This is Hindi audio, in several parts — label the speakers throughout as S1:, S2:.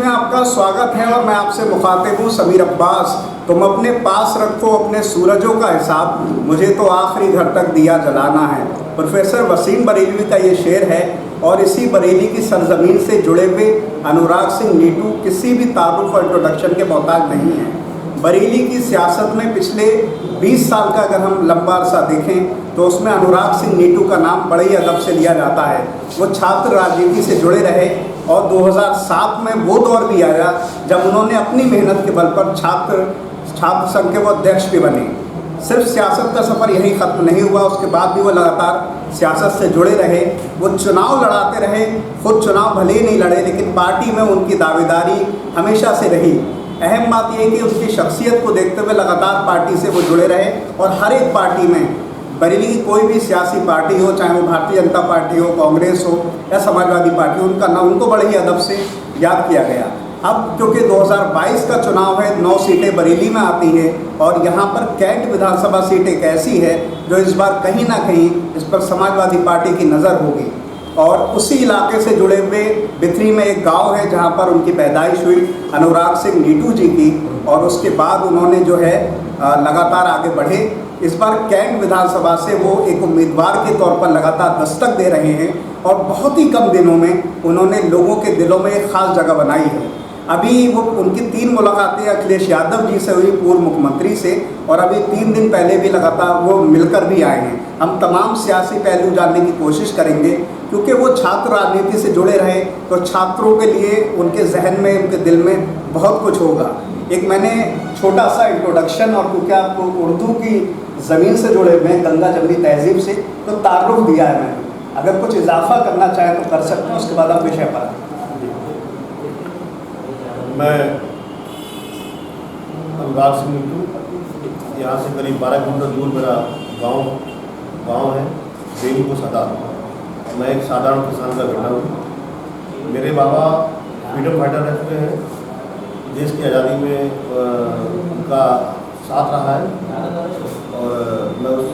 S1: में आपका स्वागत है और मैं आपसे मुखातिब हूँ समीर अब्बास। तुम अपने पास रखो अपने सूरजों का हिसाब, मुझे तो आखिरी घर तक दिया जलाना है। प्रोफेसर वसीम बरेलवी का ये शेर है और इसी बरेली की सरजमीन से जुड़े हुए अनुराग सिंह नीटू किसी भी तारुफ और इंट्रोडक्शन के मोहताज नहीं हैं। बरेली की सियासत में पिछले 20 साल का अगर हम लंबा अरसा देखें तो उसमें अनुराग सिंह नीटू का नाम बड़े ही अदब से लिया जाता है। वो छात्र राजनीति से जुड़े रहे और 2007 में वो दौर भी आया जब उन्होंने अपनी मेहनत के बल पर छात्र संघ के वो अध्यक्ष भी बने। सिर्फ सियासत का सफ़र यही ख़त्म नहीं हुआ, उसके बाद भी वो लगातार सियासत से जुड़े रहे। वो चुनाव लड़ाते रहे, खुद चुनाव भले ही नहीं लड़े लेकिन पार्टी में उनकी दावेदारी हमेशा से रही। अहम बात यह है कि उसकी शख्सियत को देखते हुए लगातार पार्टी से वो जुड़े रहे और हर एक पार्टी में, बरेली की कोई भी सियासी पार्टी हो, चाहे वो भारतीय जनता पार्टी हो, कांग्रेस हो या समाजवादी पार्टी हो, उनका नाम उनको बड़े ही अदब से याद किया गया। अब क्योंकि 2022 का चुनाव है, 9 सीटें बरेली में आती हैं और यहाँ पर कैंट विधानसभा सीट एक ऐसी है जो इस बार कहीं ना कहीं इस पर समाजवादी पार्टी की नज़र होगी। और उसी इलाके से जुड़े हुए बिथरी में एक गांव है जहां पर उनकी पैदाइश हुई अनुराग सिंह नीटू जी की, और उसके बाद उन्होंने जो है लगातार आगे बढ़े। इस बार कैंट विधानसभा से वो एक उम्मीदवार के तौर पर लगातार दस्तक दे रहे हैं और बहुत ही कम दिनों में उन्होंने लोगों के दिलों में एक ख़ास जगह बनाई है। अभी वो उनकी 3 मुलाकातें अखिलेश यादव जी से हुई, पूर्व मुख्यमंत्री से, और अभी 3 दिन पहले भी लगातार वो मिलकर भी आए हैं। हम तमाम सियासी पहलू जानने की कोशिश करेंगे क्योंकि वो छात्र राजनीति से जुड़े रहे तो छात्रों के लिए उनके जहन में, उनके दिल में बहुत कुछ होगा। एक मैंने छोटा सा इंट्रोडक्शन, और क्योंकि आपको उर्दू की ज़मीन से जुड़े हुए हैं, गंगा जमनी तहजीब से, तो तारुफ दिया है मैंने। अगर कुछ इजाफा करना चाहें तो कर सकते हैं, उसके बाद आप विषय पर।
S2: मैं अनुराग सिंह नीटू, यहाँ से करीब 12 किलोमीटर दूर मेरा गांव है बेली को सदा। मैं एक साधारण किसान का बेटा हूँ। मेरे बाबा फ्रीडम फाइटर रह चुके हैं, देश की आज़ादी में उनका साथ रहा है और मैं उस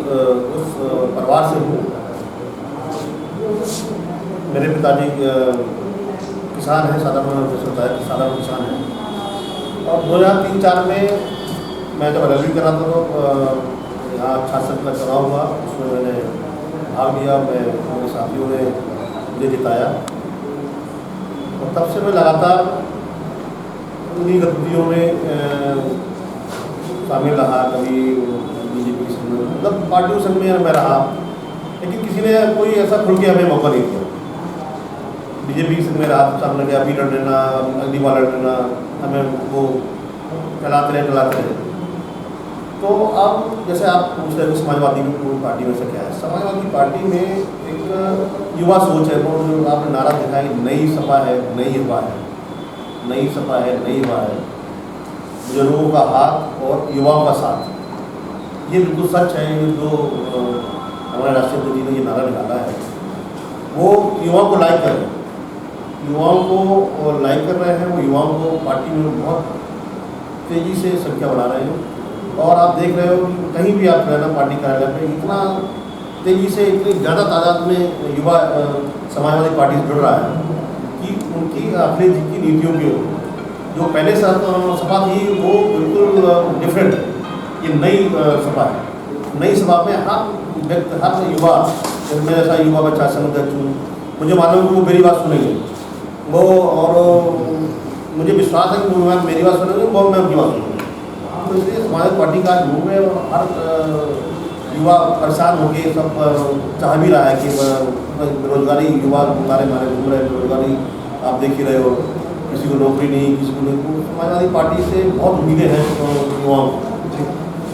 S2: परिवार से हूँ। मेरे पिताजी किसान है, साधारण किसान है। और 2003-04 में मैं जब 11वीं कर रहा था तो यहाँ छात्र का चुनाव हुआ, उसमें मैंने भाग लिया। मेरे साथियों ने मुझे जिताया और तब से मैं लगातार उन्हीं गतिविधियों में शामिल रहा। कभी बीजेपी संघ में, मतलब पार्टियों संघ में मैं रहा, लेकिन किसी ने कोई ऐसा खुल के हमें मौका नहीं दिया। बीजेपी संघ में रहा तो सामने गया, अभी लड़ लेना, अगली बार लड़ लेना, हमें वो चलाते रहे। तो अब जैसे आप पूछ रहे हो समाजवादी पार्टी में से क्या है, समाजवादी पार्टी में एक युवा सोच है। वो आपने नारा देखा है, नई सपा है, नई युवा है, नई सपा है, नई युवा है, बुजुर्गों का हाथ और युवाओं का साथ। ये बिल्कुल सच है। ये जो हमारे राष्ट्रपति जी ने ये नारा निकाला है, वो युवाओं को लाइक कर रहे हैं, युवाओं को लाइक कर रहे हैं। वो युवाओं को पार्टी में बहुत तेज़ी से संख्या बढ़ा रहे हैं। और आप देख रहे हो कि कहीं भी आप रहना पार्टी कार्यालय पे इतना तेज़ी से, इतनी ज़्यादा तादाद में युवा समाजवादी पार्टी से जुड़ रहा है कि उनकी अखिलेश जी की नीतियों की जो पहले सपा थी वो बिल्कुल डिफरेंट है। ये नई सपा है। नई सपा में हर युवा, मैं जैसा युवा मैं छात्र संघ अध्यक्ष हूँ, मुझे मालूम कि वो मेरी बात सुनेंगे वो, और मुझे विश्वास है कि वो मेरी बात सुनेंगे, वो मैं उनकी बात सुनूँगा। तो इसलिए समाजवादी पार्टी का मूव है और हर युवा परेशान होकर सब चाह भी रहा है कि बेरोजगारी, युवा मारे घूम रहे, बेरोजगारी आप देख ही रहे हो, किसी को नौकरी नहीं, किसी को नहीं। तो समाजवादी पार्टी से बहुत उम्मीदें हैं युवाओं को।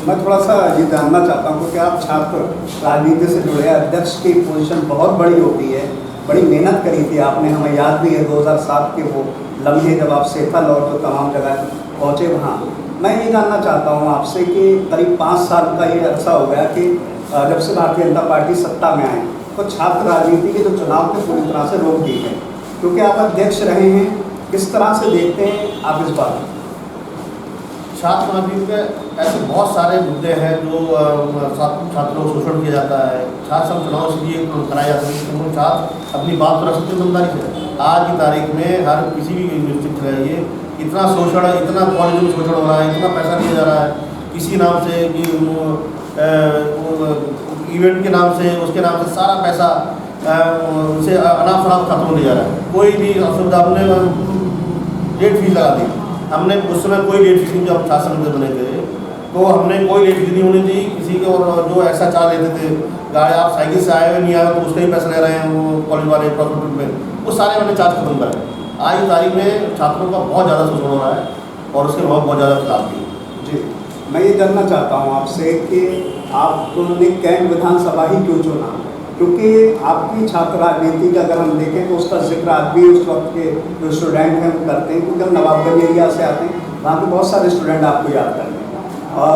S1: मैं थोड़ा सा ये जानना चाहता हूँ कि आप छात्र राजनीति से जुड़े, अध्यक्ष की पोजीशन बहुत बड़ी होती है, बड़ी मेहनत करी थी आपने, हमें याद भी है 2007 के वो लम्हे जब आप सेफल और तो तमाम जगह पहुँचे वहाँ। मैं ये जानना चाहता हूँ आपसे कि करीब 5 साल का ये अर्सा हो गया कि जब से भारतीय जनता पार्टी सत्ता में आई तो छात्र राजनीति के जो चुनाव थे पूरी तरह से रोक दिए गए, क्योंकि आप अध्यक्ष रहे हैं। किस तरह से देखते हैं आप इस बात?
S2: छात्र राजनीति में ऐसे बहुत सारे मुद्दे हैं जो छात्रों को शोषण किया जाता है। छात्र संघ चुनाव इसलिए कराए जाते हैं क्योंकि छात्र अपनी बात तो रख सकते हैं ईमानदारी से। आज की तारीख में हर किसी भी यूनिवर्सिटी में रहिए, इतना शोषण, इतना कॉलेज में शोषण हो रहा है, इतना पैसा दिया जा रहा है किसी नाम से कि इवेंट के नाम से, उसके नाम से सारा पैसा उसे अनाप शनाप छात्रों को दिया जा रहा है। कोई भी असुविधा, हमने लेट फीस लगा दी, हमने उस समय कोई लेट फीस नहीं, जब छात्र संघ बने थे तो हमने कोई लेट फीस नहीं होनी थी किसी के। और जो ऐसा चार्ज लेते थे, गाड़ी आप साइकिल से आए हुए नहीं आए तो उसका ही पैसा ले रहे हैं वो कॉलेज वाले प्रॉफिट में, वो सारे मैंने चार्ज खत्म करे। आज की तारीख में छात्रों का बहुत ज़्यादा शोषण हो रहा है और उसके बहुत ज़्यादा खिलाफ भी।
S1: जी, मैं ये जानना चाहता हूँ आपसे कि आपने कैंट विधानसभा ही क्यों चुना? क्योंकि आपकी छात्र राजनीति का अगर हम देखें तो उसका जिक्र आज भी उस वक्त के जो स्टूडेंट हैं वो करते हैं, क्योंकि हम नवाबगंज एरिया से आते हैं, वहाँ के बहुत सारे स्टूडेंट आपको याद करते हैं।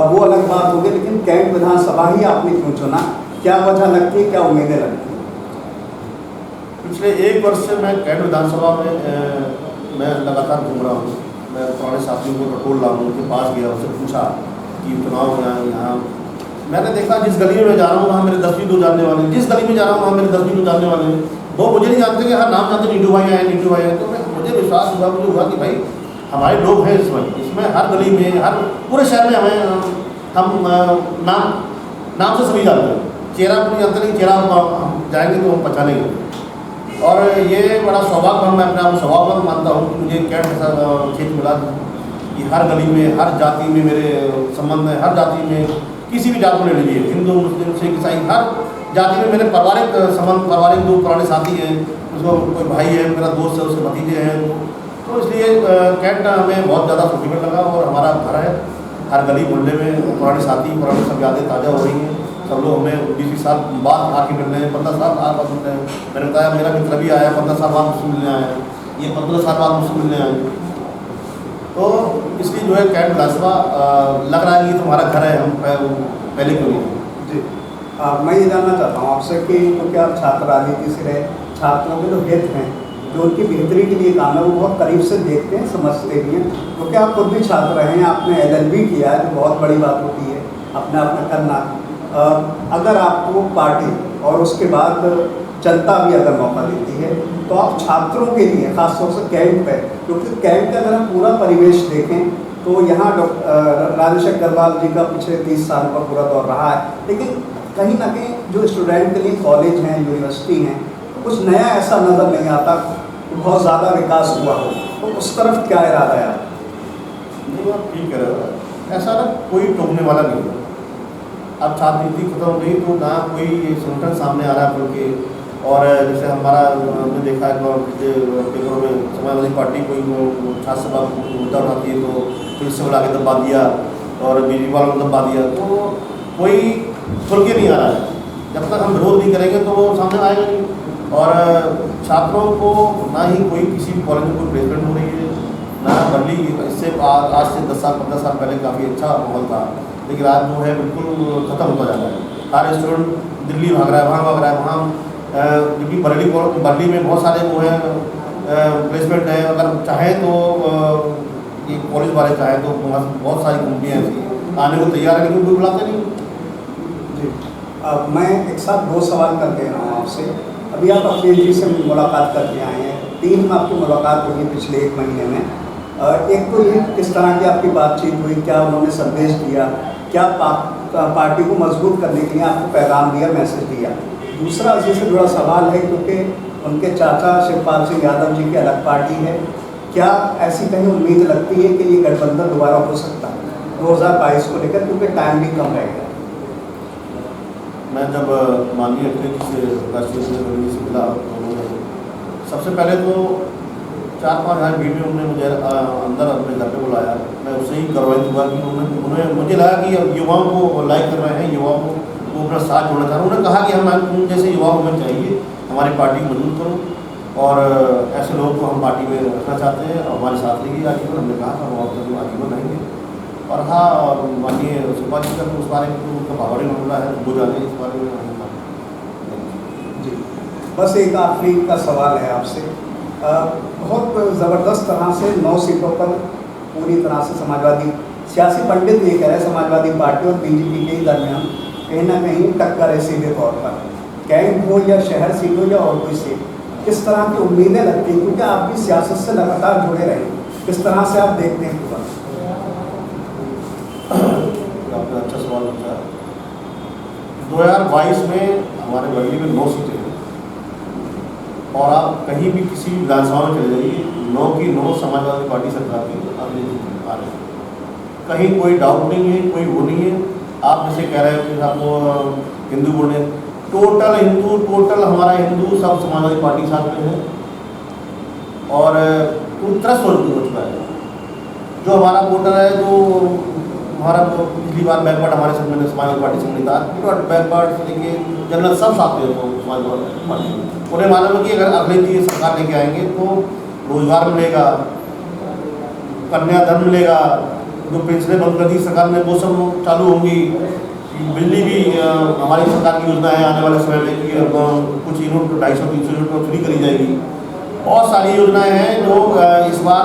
S1: वो अलग बात होगी, लेकिन कैंट विधानसभा ही आपने क्यों चुना? क्या वजह लगती है, क्या उम्मीदें लगती हैं?
S2: पिछले 1 वर्ष से मैं कैंट विधानसभा में मैं लगातार घूम रहा हूँ। मैं पुराने साथियों को टटोल रहा हूँ, उनके पास गया, उनसे पूछा कि चुनाव यहाँ मैंने देखा जिस गली में मैं जा रहा हूँ वहाँ मेरे 10 लोग जानने वाले हैं, जिस गली में जा रहा हूँ वहाँ मेरे 10 लोग जानने वाले हैं। वो मुझे नहीं जानते कि हर नाम जानते, नीटू भाई आए, नीटू भाई आए। तो मुझे विश्वास हुआ, मुझे हुआ कि भाई हमारे लोग हैं इसमें हर गली में, हर पूरे शहर में हम नाम से सभी जानते हैं, चेहरा को नहीं जानते, लेकिन चेहरा हम जाएंगे तो हम पहचानेंगे। और ये बड़ा सौभाग्य, मैं अपने आप को सौभाग्य मानता हूँ कि मुझे कैंट ऐसा क्षेत्र मिला कि हर गली में, हर जाति में मेरे संबंध है। हर जाति में, किसी भी जात को ले लीजिए, हिंदू, मुस्लिम, सिख, ईसाई, हर जाति में मेरे पारिवारिक संबंध, पारिवारिक जो पुराने साथी हैं, उसको कोई भाई है, मेरा दोस्त है, उसके भतीजे हैं। तो इसलिए कैंट हमें बहुत ज़्यादा सूटेबल लगा और हमारा घर है। हर गली मोहल्ले में पुराने साथी, पुरानी सब यादें ताज़ा हो रही हैं। सब लोग हमें 20 साल बाद आके मिल रहे हैं, 15 साल बाद मिल रहे हैं। मैंने बताया मेरा मित्र भी आया, 15 साल बाद मुझसे मिलने आया, ये 15 साल बाद मुझसे मिलने आए। तो इसलिए जो है कैंट विधानसभा लग रहा है कि तुम्हारा घर है, हम पहले क्यों नहीं।
S1: जी, मैं ये जानना चाहता हूँ आपसे कि क्योंकि आप छात्र राजनीति से रहे, छात्रों के जो हित हैं, जो उनकी बेहतरी के लिए काम है, वो बहुत करीब से देखते हैं, समझते भी हैं, क्योंकि आप खुद भी छात्र रहे हैं, आपने LLB किया है, जो बहुत बड़ी बात होती है अपने आप में करना। अगर आपको पार्टी और उसके बाद जनता भी अगर मौका देती है तो आप छात्रों के लिए, खासतौर से कैंट पे, क्योंकि कैंट का अगर हम पूरा परिवेश देखें तो यहाँ राजेश अग्रवाल जी का पिछले 30 साल का पूरा दौर रहा है, लेकिन कहीं ना कहीं जो स्टूडेंट के लिए कॉलेज हैं, यूनिवर्सिटी हैं, तो कुछ नया ऐसा नज़र नहीं आता, बहुत ज़्यादा विकास हुआ हो, तो उस तरफ क्या इरादा है आप?
S2: नहीं, आप ठीक कह रहे हो, ऐसा ना कोई टोकने वाला नहीं है। अब छात्र नीति खत्म हो गई तो ना कोई संगठन सामने आ रहा है बोल के। और जैसे हमारा हमने देखा है पिछले पेपरों में समाजवादी पार्टी कोई छात्र सभा मुद्दा उठाती है तो पुलिस से बुला के दबा दिया और बीजेपी वालों को दबा दिया, तो कोई खुल के नहीं आ रहा है। जब तक हम विरोध नहीं करेंगे तो वो सामने आएगा नहीं। और छात्रों को ना ही कोई किसी भी कॉलेज में कोई प्लेसमेंट हो रही है, ना बदली। इससे आज से 10 साल 15 साल पहले काफ़ी अच्छा माहौल था, लेकिन आज जो है बिल्कुल ख़त्म होता जा रहा है। हर स्टूडेंट दिल्ली भाग रहा है, वहाँ भाग रहा है, वहाँ क्योंकि बरेली में बहुत सारे वो हैं प्लेसमेंट है। अगर चाहें तो ये कॉलेज वाले चाहें तो बहुत सारी कंपनियाँ ऐसी आने को तैयार है, लेकिन कोई बुलाते नहीं।
S1: जी, मैं एक साथ 2 सवाल कर दे रहा हूँ आपसे। अभी आप अपने जी से मुलाकात करके आए हैं, 3 में आपकी मुलाकात हुई पिछले 1 महीने में। एक तो ये किस तरह की आपकी बातचीत हुई, क्या उन्होंने संदेश दिया, क्या पार्टी को मजबूत करने के लिए आपको पैगाम दिया, मैसेज दिया? दूसरा इसी से जुड़ा सवाल है, क्योंकि उनके चाचा शिवपाल सिंह यादव जी की अलग पार्टी है, क्या ऐसी कहीं उम्मीद लगती है कि ये गठबंधन दोबारा हो सकता है 2022 को लेकर, क्योंकि टाइम भी कम रहेगा?
S2: मैं जब माननीय अध्यक्ष से राष्ट्रीय से मिला तो उन्होंने सबसे पहले तो 4-5 हज़ार भीड़ में उन्होंने मुझे अंदर अपने घर पे बुलाया। मैं उससे ही गर्वित हुआ कि उन्होंने मुझे लगा कि युवाओं को लाइक कर रहे हैं, युवाओं को वो अपना साथ जोड़ना चाह रहे हैं। उन्होंने कहा कि हम जैसे युवा हमें चाहिए, हमारी पार्टी को मजबूत करो और ऐसे लोगों को हम पार्टी में रखना चाहते हैं और हमारे साथ रहिए आजीवन। हमने कहा था वो आजीवन रहेंगे। और हाँ, और माननीय सुभाष जी का तो उस बारे में तो उनका भावड़ी मामला है, वो जाने इस बारे में
S1: जी, बस एक आखिरी का सवाल है आपसे। बहुत ज़बरदस्त तरह से 9 सीटों पर पूरी तरह से समाजवादी सियासी पंडित ये कह रहे हैं समाजवादी पार्टी और बीजेपी के ही दरमियान कहीं ना कहीं टक्कर है सीधे तौर पर, कैंप हो या शहर सीट हो या और कोई सीट, किस तरह की उम्मीदें लगती हैं, क्योंकि आप भी सियासत से लगातार जुड़े रहे, किस तरह से आप देखते हैं पूरा?
S2: आपने अच्छा सवाल पूछा। 2022 में हमारे बरेली में 9 सीटें हैं और आप कहीं भी किसी भी विधानसभा में चले जाइए, 9 की 9 समाजवादी पार्टी सरकार की अगली आ रही है। कहीं कोई डाउट नहीं है, कोई वो नहीं है। आप जैसे कह रहे हैं कि आप हिंदू बोले, टोटल हिंदू, टोटल हमारा हिंदू सब समाजवादी पार्टी साथ में है और पूरी तरह हो चुका है। जो हमारा वोटर है, जो हमारा पिछली बार बैकवर्ड हमारे सब में समाजवादी पार्टी से था, बैकवर्ड लेके जनरल सब साथ में समाजवादी पार्टी। उन्हें मालूम है कि अगर अगले की सरकार लेके आएंगे तो रोजगार मिलेगा, कन्याधन मिलेगा, जो पेंशनें बंद कर दी सरकार ने वो सब चालू होंगी, बिजली भी हमारी सरकार की योजना है आने वाले समय में कि कुछ यूनिट 250-300 यूनिट फ्री करी जाएगी। बहुत सारी योजनाएं हैं जो इस बार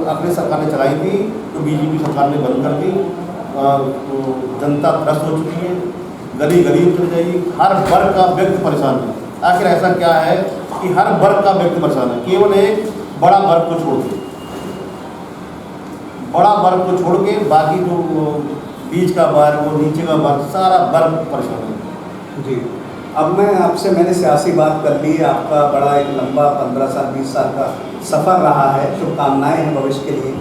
S2: अपनी सरकार ने चलाई थी, तो बीजेपी सरकार ने बंद कर दी। जनता त्रस्त हो चुकी है, गली गली उतर जाएगी, हर वर्ग का व्यक्ति परेशान है। आखिर ऐसा क्या है कि हर वर्ग का व्यक्ति परेशान है? केवल एक बड़ा वर्ग को छोड़ के, बड़ा वर्ग को छोड़ के बाकी जो बीच का वर्ग और नीचे का वर्ग, सारा वर्ग परेशान है।
S1: जी, अब मैं आपसे, मैंने सियासी बात कर ली, आपका बड़ा एक लंबा 15 साल 20 साल का सफ़र रहा है, शुभकामनाएं हैं भविष्य के लिए।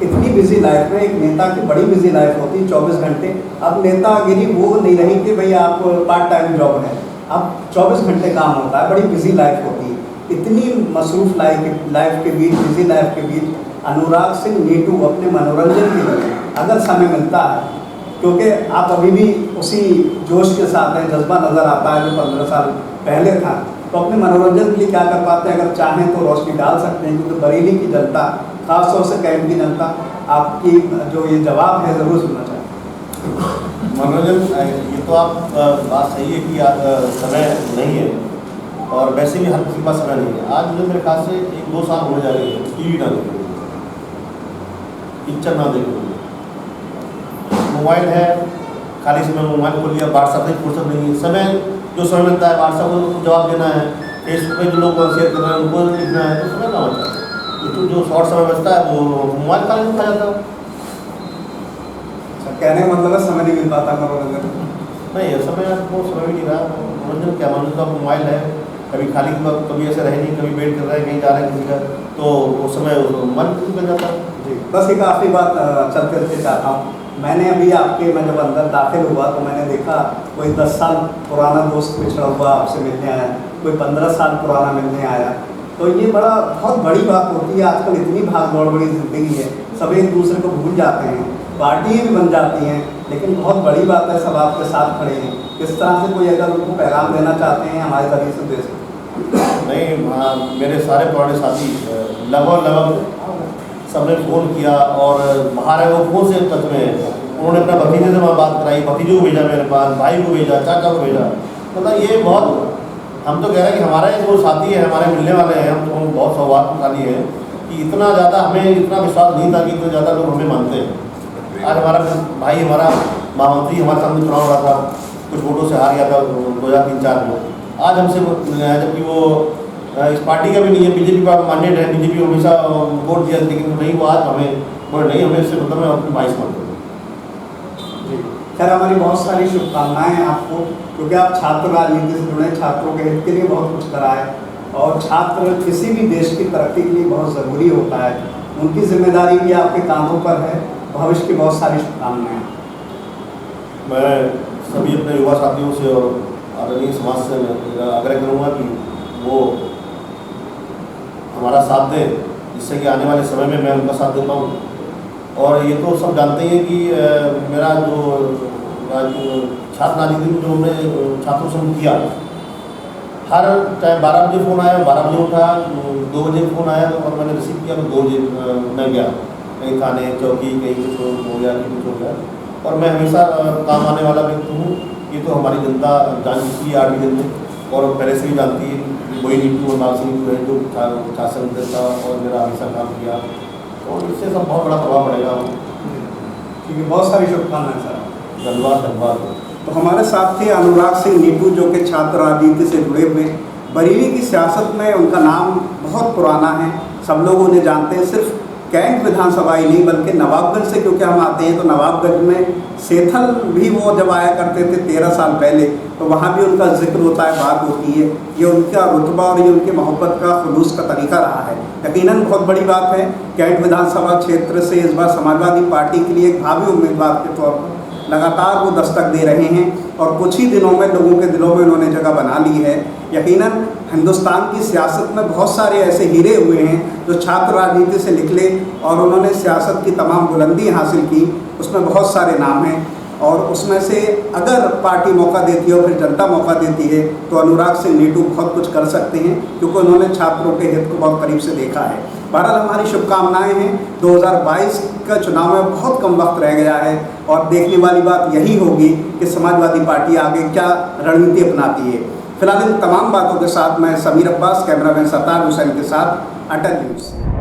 S1: इतनी बिजी लाइफ में एक नेता की बड़ी बिजी लाइफ होती है, 24 घंटे। अब नेतागिरी वो नहीं रही कि भाई आप पार्ट टाइम जॉब है, अब 24 घंटे काम होता है, बड़ी बिजी लाइफ होती है। इतनी मसरूफ लाइफ के बीच, बिजी लाइफ के बीच अनुराग सिंह नीटू अपने मनोरंजन के लिए अगर समय मिलता है, क्योंकि आप अभी भी उसी जोश के साथ हैं, जज्बा नज़र आता है जो 15 साल पहले था, तो अपने मनोरंजन के लिए क्या कर पाते हैं? अगर चाहें तो रोशनी डाल सकते हैं, क्योंकि बरेली की जनता, खासतौर से कैंप की जनता, आपकी जो ये जवाब है ज़रूर सुनना चाहें।
S2: मनोरंजन, ये तो आप बात सही है कि समय नहीं है और वैसे भी हर किसी के पास समय नहीं है। आज मुझे मेरे ख्याल से 1-2 साल होने जा रही है टीवी ना देखे, पिक्चर ना देखे, मोबाइल है, खाली समय मोबाइल खोल लिया, व्हाट्सएप से फुर्सत नहीं है। समय जो समय मिलता है व्हाट्सएप को जवाब देना है, फेसबुक पे जो लोग शेयर कर रहे हैं उनको लिखना है, तो समय कहाँ बचता है? तो जो शॉर्ट समय बचता है वो मोबाइल खाली में खा जाता है।
S1: अच्छा, कहने का मतलब है समय नहीं मिल पाता मनोरंजन?
S2: नहीं, समय आपको समय भी नहीं रहा। मनोरंजन क्या, मनोरंजन का मोबाइल है, कभी खाली, कभी ऐसे रहे नहीं, कभी वेट कर रहे हैं कहीं जा रहे हैं किसी का, तो वो समय मन बन जाता है।
S1: जी, बस एक आखिरी बात चलते चलते चाहता हूँ। मैंने अभी आपके, मैं जब अंदर दाखिल हुआ तो मैंने देखा कोई 10 साल पुराना दोस्त पिछड़ा हुआ आपसे मिलने आया, कोई 15 साल पुराना मिलने आया। तो ये बहुत बड़ी बात होती है। आजकल इतनी भाग दौड़ बड़ी ज़िंदगी है, सब एक दूसरे को भूल जाते हैं, पार्टियाँ भी बन जाती हैं, लेकिन बहुत बड़ी बात है सब आपके साथ खड़े हैं। किस तरह से कोई अगर उनको पैगाम देना चाहते हैं हमारे जरिए से दे सकते?
S2: नहीं, मेरे सारे पुराने साथी लगभग सबने फ़ोन किया और बाहर है, वो फ़ोन से टच में है। उन्होंने अपना भतीजे से बात कराई, भतीजों को भेजा मेरे पास, भाई को भेजा, चाचा को भेजा। मतलब ये बहुत, हम तो कह रहे हैं कि हमारे जो साथी हैं, हमारे मिलने वाले हैं, हम तो बहुत सौभाग्यशाली हैं कि इतना ज़्यादा हमें इतना विश्वास नहीं था कि इतने ज़्यादा लोग हमें मानते हैं। आज हमारा भाई, हमारा महामंत्री हमारे सामने चुनाव रहा था, कुछ वोटों से हार गया था 2003-4 में, आज हमसे जबकि वो इस पार्टी का भी नहीं है, बीजेपी का मैंडेट है, बीजेपी हमेशा वोट दिया, लेकिन नहीं, वो आज हमें वोट नहीं, हमें इससे मतलब मैं अपनी भाई समझता हूँ।
S1: जी, खैर हमारी बहुत सारी शुभकामनाएं हैं आपको, क्योंकि आप छात्र राजनीति से जुड़े, छात्रों के हित के लिए बहुत कुछ करा है और छात्र किसी भी देश की तरक्की के लिए बहुत ज़रूरी होता है। उनकी जिम्मेदारी भी आपके कांधों पर है। भविष्य की बहुत सारी शुभकामनाएं।
S2: मैं सभी अपने युवा साथियों से और आदरणीय समाज से आग्रह करूँगा कि वो हमारा साथ दें, जिससे कि आने वाले समय में मैं उनका साथ दे पाऊँ। और ये तो सब जानते हैं कि मेरा जो छात्र राजनीति में जो हमने छात्रों से किया, हर टाइम 12 बजे फ़ोन आया, 12 बजे उठा, 2 बजे फ़ोन आया और मैंने रिसीव किया तो 2 बजे मैं गया, कहीं थाने चौकी, कहीं कुछ हो गया, कहीं कुछ हो गया। और मैं हमेशा काम आने वाला व्यक्ति हूँ। ये तो हमारी जनता जान चुकी है 8 दिन में, और पहले से भी जानती है। वही नीटू और नाग सिंह है जो शासन देता और मेरा हमेशा काम किया, और इससे सब बहुत बड़ा प्रभाव पड़ेगा।
S1: ठीक है, बहुत सारी शुभकामनाएं सर।
S2: धन्यवाद धन्यवाद।
S1: तो हमारे साथ थे अनुराग सिंह नीटू, जो कि छात्र राजनीति से जुड़े हुए। बरेली की सियासत में उनका नाम बहुत पुराना है, सब लोग उन्हें जानते हैं। सिर्फ कैंट विधानसभा ही नहीं बल्कि नवाबगंज से क्योंकि हम आते हैं, तो नवाबगंज में सेथल भी वो जब आया करते थे 13 साल पहले, तो वहाँ भी उनका जिक्र होता है, बात होती है। ये उनका रुतबा और ये उनकी मोहब्बत का खुलूस का तरीका रहा है। यकीनन बहुत बड़ी बात है। कैंट विधानसभा क्षेत्र से इस बार समाजवादी पार्टी के लिए एक भावी उम्मीदवार के तौर पर लगातार वो दस्तक दे रहे हैं और कुछ ही दिनों में लोगों के दिलों में उन्होंने जगह बना ली है। यकीनन हिंदुस्तान की सियासत में बहुत सारे ऐसे हीरे हुए हैं जो छात्र राजनीति से निकले और उन्होंने सियासत की तमाम बुलंदी हासिल की। उसमें बहुत सारे नाम हैं और उसमें से अगर पार्टी मौका देती है और फिर जनता मौका देती है तो अनुराग सिंह नीटू बहुत कुछ कर सकते हैं, क्योंकि उन्होंने छात्रों के हित को बहुत करीब से देखा है। बहरहाल हमारी शुभकामनाएं हैं। 2022 का चुनाव में बहुत कम वक्त रह गया है और देखने वाली बात यही होगी कि समाजवादी पार्टी आगे क्या रणनीति अपनाती है। फिलहाल इन तमाम बातों के साथ मैं समीर अब्बास, कैमरामैन सरताज हुसैन के साथ अटल न्यूज़।